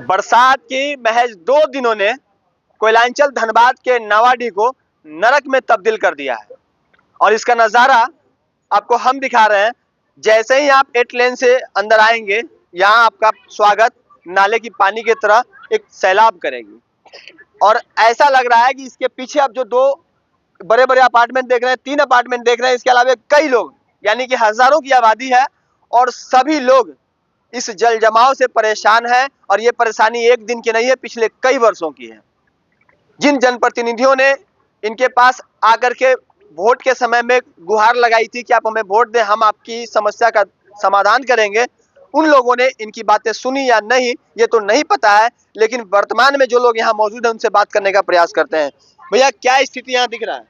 बरसात की महज 2 दिनों ने कोयलांचल धनबाद के नावाडीह को नरक में तब्दील कर दिया है और इसका नज़ारा आपको हम दिखा रहे हैं। जैसे ही आप 8 लेन से अंदर आएंगे, यहाँ आपका स्वागत नाले की पानी की तरह एक सैलाब करेगी और ऐसा लग रहा है कि इसके पीछे आप जो 2 बड़े-बड़े अपार्टमेंट देख रहे हैं, 3 अपार्टमेंट देख रहे हैं, इसके अलावा कई लोग यानी कि हजारों की आबादी है और सभी लोग इस जल जमाव से परेशान है और ये परेशानी एक दिन की नहीं है, पिछले कई वर्षों की है। जिन जनप्रतिनिधियों ने इनके पास आकर के वोट के समय में गुहार लगाई थी कि आप हमें वोट दें, हम आपकी समस्या का समाधान करेंगे, उन लोगों ने इनकी बातें सुनी या नहीं ये तो नहीं पता है, लेकिन वर्तमान में जो लोग यहाँ मौजूद हैं उनसे बात करने का प्रयास करते हैं। भैया क्या स्थिति यहाँ दिख रहा है?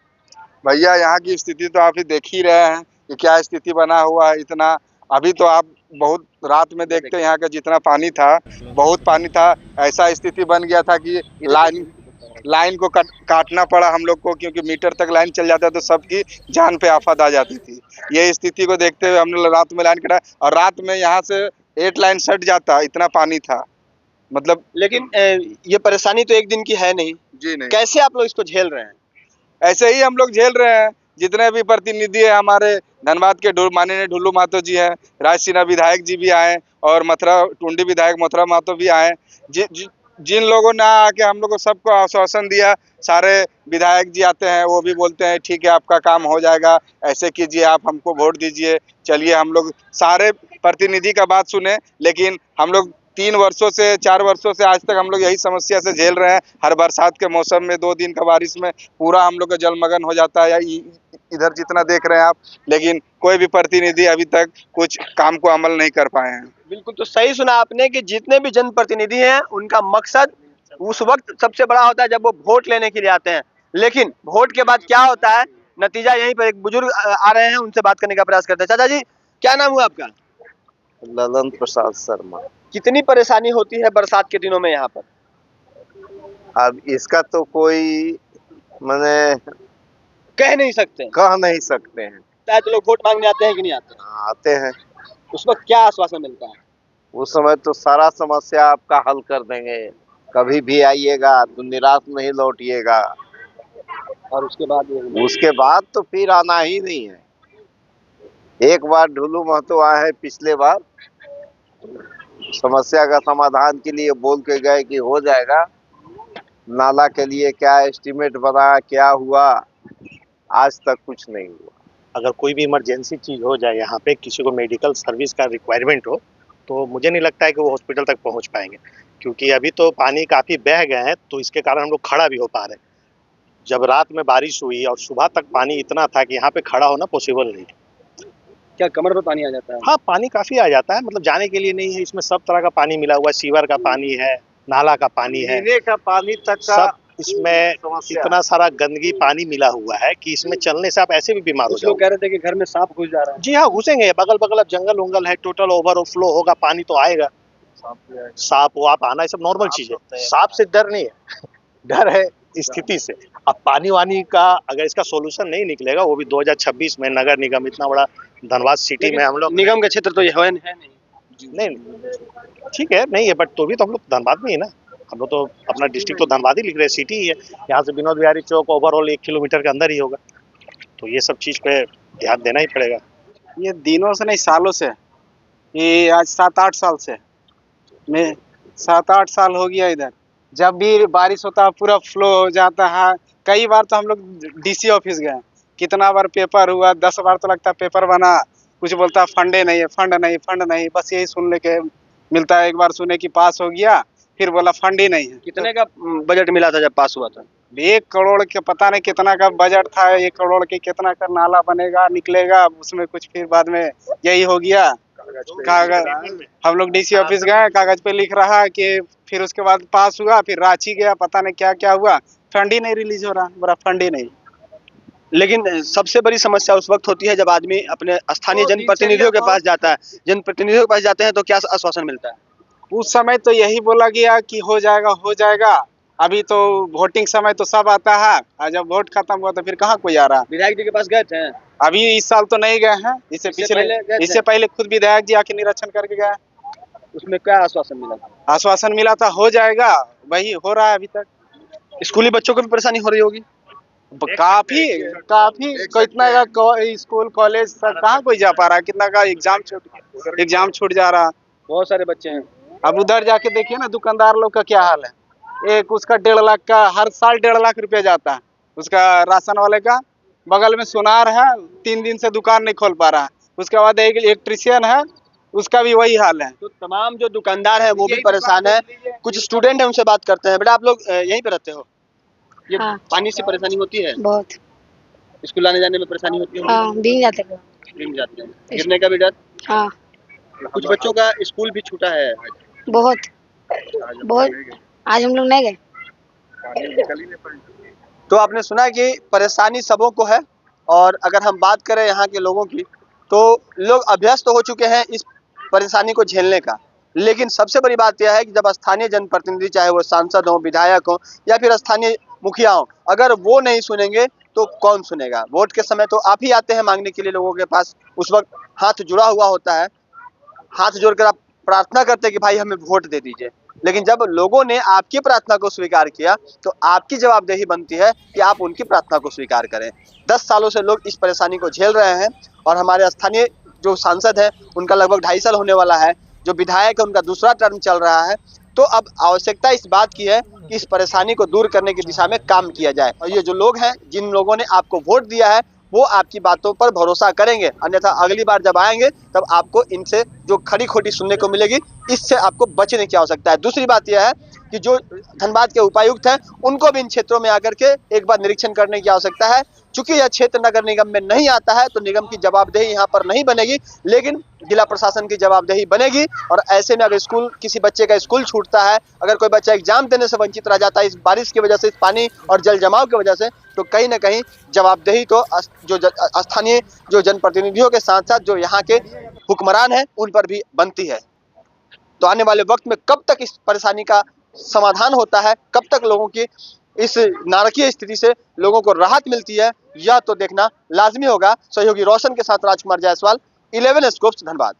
भैया यहाँ की स्थिति तो आप ही देख ही रहे हैं कि क्या स्थिति बना हुआ है। इतना अभी तो आप बहुत रात में देखते हैं यहाँ का जितना पानी था, बहुत पानी था। ऐसा स्थिति बन गया था कि लाइन को काटना पड़ा हम लोग को, क्योंकि मीटर तक लाइन चल जाता तो सबकी जान पे आफत आ जाती थी। ये स्थिति को देखते हुए हमने रात में लाइन कटा और रात में यहाँ से 8 लाइन सट जाता, इतना पानी था। मतलब लेकिन ये परेशानी तो एक दिन की है नहीं जी नहीं। कैसे आप लोग इसको झेल रहे हैं? ऐसे ही हम लोग झेल रहे हैं। जितने भी प्रतिनिधि है हमारे धनबाद के माननीय ढुल्लू महतो जी हैं, राजसीना विधायक जी भी आए और मथुरा टुंडी विधायक मथुरा महतो भी आए। जिन लोगों ने आके हम लोग को सबको आश्वासन दिया, सारे विधायक जी आते हैं, वो भी बोलते हैं ठीक है आपका काम हो जाएगा, ऐसे कीजिए, आप हमको वोट दीजिए। चलिए हम लोग सारे प्रतिनिधि का बात सुने, लेकिन हम लोग 3 वर्षों से 4 वर्षों से आज तक हम लोग यही समस्या से झेल रहे हैं। हर बरसात के मौसम में 2 दिन का बारिश में पूरा हम लोग का जलमग्न हो जाता है, इधर जितना देख रहे हैं आप, लेकिन कोई भी प्रतिनिधि अभी तक कुछ काम को अमल नहीं कर पाए हैं। बिल्कुल, तो सही सुना आपने कि जितने भी जनप्रतिनिधि हैं उनका मकसद उस वक्त सबसे बड़ा होता है जब वो वोट लेने के लिए आते हैं, लेकिन वोट के बाद क्या होता है नतीजा यहीं पर एक बुजुर्ग आ रहे हैं, उनसे बात करने का प्रयास करते हैं। चाचा जी क्या नाम हुआ आपका? ललन प्रसाद शर्मा। कितनी परेशानी होती है बरसात के दिनों में यहाँ पर? अब इसका तो कोई मैंने कह नहीं सकते हैं। तो लोग वोट मांगने आते हैं कि नहीं आते? आते हैं। उस वक्त क्या आश्वासन मिलता है? उस समय तो सारा समस्या आपका हल कर देंगे, कभी भी आइएगा तो निराश नहीं लौटिएगा। और उसके बाद तो फिर आना ही नहीं है। एक बार ढुल्लू महतो आए हैं पिछले बार, समस्या का समाधान के लिए बोल के गए कि हो जाएगा। नाला के लिए क्या एस्टीमेट बना, क्या हुआ, आज तक कुछ नहीं हुआ। अगर कोई भी इमरजेंसी चीज़ हो जाए, यहाँ पे किसी को मेडिकल सर्विस का रिक्वायरमेंट हो, तो मुझे नहीं लगता है कि वो हॉस्पिटल तक पहुँच पाएंगे, क्योंकि अभी तो पानी काफ़ी बह गए हैं, तो इसके कारण हम लोग खड़ा भी हो पा रहे हैं। जब रात में बारिश हुई और सुबह तक पानी इतना था कि यहाँ पे खड़ा होना पॉसिबल नहीं। क्या कमर पे पानी आ जाता है? हाँ, पानी काफ़ी आ जाता है, मतलब जाने के लिए नहीं है, इसमें सब तरह का पानी मिला हुआ है। सीवर का पानी है, नाला का पानी है, पीने का पानी तक का सब इसमें इतना सारा गंदगी पानी मिला हुआ है कि इसमें चलने से आप ऐसे भी बीमार हो कुछ लोग जाओगे। कह रहे थे कि घर में सांप घुस जा रहा है। जी हाँ, घुसेंगे, बगल बगल अब जंगल उंगल है, टोटल ओवरफ्लो होगा, पानी तो आएगा। सांप वो आप आना, ये सब नॉर्मल चीज है। सांप से डर नहीं है डर है स्थिति से। अब पानी वानी का अगर इसका सोल्यूशन नहीं निकलेगा, वो भी 2026 में नगर निगम इतना बड़ा धनबाद सिटी में हम लोग, निगम का क्षेत्र तो ये है नहीं। ठीक है नहीं है, बट तो भी तो हम लोग धनबाद में ही ना, हम लोग तो अपना डिस्ट्रिक्ट तो धनबाद ही लिख रहे हैं, सिटी ही है। यहाँ से विनोद बिहारी चौक ओवरऑल 1 किलोमीटर के अंदर ही होगा, तो ये सब चीज पे ध्यान देना ही पड़ेगा। ये दिनों से नहीं, सालों से, ये आज 7-8 साल से, मैं 7-8 साल हो गया इधर। जब भी बारिश होता है पूरा फ्लो हो जाता है। कई बार तो हम लोग डीसी ऑफिस गए, कितना बार पेपर हुआ, 10 बार तो लगता है पेपर बना, कुछ बोलता है फंड नहीं, बस यही सुनने के मिलता है। एक बार सुने कि पास हो गया, फिर बोला फंड ही नहीं है। कितने का बजट मिला था जब पास हुआ था? 1 करोड़ के पता नहीं कितना का बजट था, 1 करोड़ के कितना का नाला बनेगा निकलेगा उसमें, कुछ फिर बाद में यही हो गया। कागज हम लोग डीसी ऑफिस गए, कागज पे लिख रहा है कि फिर उसके बाद पास हुआ, फिर रांची गया, पता नहीं क्या क्या हुआ, फंड ही नहीं रिलीज हो रहा, बड़ा फंड ही नहीं। लेकिन सबसे बड़ी समस्या उस वक्त होती है जब आदमी अपने स्थानीय जनप्रतिनिधियों के पास जाता है। जनप्रतिनिधियों के पास जाते हैं तो क्या आश्वासन मिलता है? उस समय तो यही बोला गया कि हो जाएगा। अभी तो वोटिंग समय तो सब आता है, और जब वोट खत्म हुआ तो फिर कहाँ कोई आ रहा। विधायक जी के पास गए थे? अभी इस साल तो नहीं गए हैं, इससे पहले खुद विधायक जी आके निरीक्षण करके गए। उसमें क्या आश्वासन मिला था? आश्वासन मिला था हो जाएगा, वही हो रहा है अभी तक। स्कूली बच्चों को भी परेशानी हो रही होगी। काफी काफी कितना का स्कूल कॉलेज सब कहाँ कोई जा पा रहा है, कितना का एग्जाम छूट जा रहा। बहुत सारे बच्चे हैं। अब उधर जाके देखिए ना दुकानदार लोग का क्या हाल है। एक उसका 1.5 लाख का हर साल 1.5 लाख रुपया जाता है उसका राशन वाले का। बगल में सुनार है, 3 दिन से दुकान नहीं खोल पा रहा है। उसके बाद एक इलेक्ट्रिशियन है, उसका भी वही हाल है। तो तमाम जो दुकानदार हैं वो भी परेशान है। कुछ स्टूडेंट हैं, उनसे बात करते हैं। बेटा आप लोग यहीं पे रहते हो? ये हाँ। पानी से परेशानी होती है? बहुत। स्कूल आने जाने में परेशानी होती है? हाँ, भीग जाते हैं। भीग जाते हैं। गिरने का भी डर? हाँ, कुछ बच्चों का स्कूल भी छूटा है आज। बहुत बहुत। आज हम लोग नहीं गए। तो आपने सुना कि परेशानी सबों को है, और अगर हम बात करें यहाँ के लोगों की तो लोग अभ्यस्त हो चुके हैं इस परेशानी को झेलने का। लेकिन सबसे बड़ी बात यह है कि जब स्थानीय जनप्रतिनिधि, चाहे वो सांसद हो, विधायक हो या फिर स्थानीय मुखिया हो, अगर वो नहीं सुनेंगे तो कौन सुनेगा? वोट के समय तो आप ही आते हैं मांगने के लिए लोगों के पास, उस वक्त हाथ जुड़ा हुआ होता है, हाथ जोड़कर आप प्रार्थना करते हैं कि भाई हमें वोट दे दीजिए। लेकिन जब लोगों ने आपकी प्रार्थना को स्वीकार किया तो आपकी जवाबदेही बनती है कि आप उनकी प्रार्थना को स्वीकार करें। 10 सालों से लोग इस परेशानी को झेल रहे हैं, और हमारे स्थानीय जो सांसद हैं उनका लगभग 2.5 साल होने वाला है, जो विधायक है उनका दूसरा टर्म चल रहा है। तो अब आवश्यकता इस बात की है कि इस परेशानी को दूर करने की दिशा में काम किया जाए, और ये जो लोग हैं, जिन लोगों ने आपको वोट दिया है, वो आपकी बातों पर भरोसा करेंगे। अन्यथा अगली बार जब आएंगे तब आपको इनसे जो खड़ी खोटी सुनने को मिलेगी, इससे आपको बचने की आवश्यकता है। दूसरी बात यह है कि जो धनबाद के उपायुक्त हैं उनको भी इन क्षेत्रों में आकर के एक बार निरीक्षण करने की आवश्यकता है। चूंकि यह क्षेत्र नगर निगम में नहीं आता है तो निगम की जवाबदेही यहाँ पर नहीं बनेगी, लेकिन जिला प्रशासन की जवाबदेही बनेगी। और ऐसे में अगर स्कूल, किसी बच्चे का स्कूल छूटता है, अगर कोई बच्चा एग्जाम देने से वंचित रह जाता है इस बारिश की वजह से, इस पानी और जल जमाव की वजह से, तो कहीं ना कहीं जवाबदेही तो जो स्थानीय जो जनप्रतिनिधियों के साथ साथ जो यहाँ के हुक्मरान हैं उन पर भी बनती है। तो आने वाले वक्त में कब तक इस परेशानी का समाधान होता है, कब तक लोगों की इस नारकीय स्थिति से लोगों को राहत मिलती है, यह तो देखना लाजमी होगा। सहयोगी रोशन के साथ राजकुमार जायसवाल, 11 स्कूप्स, धनबाद।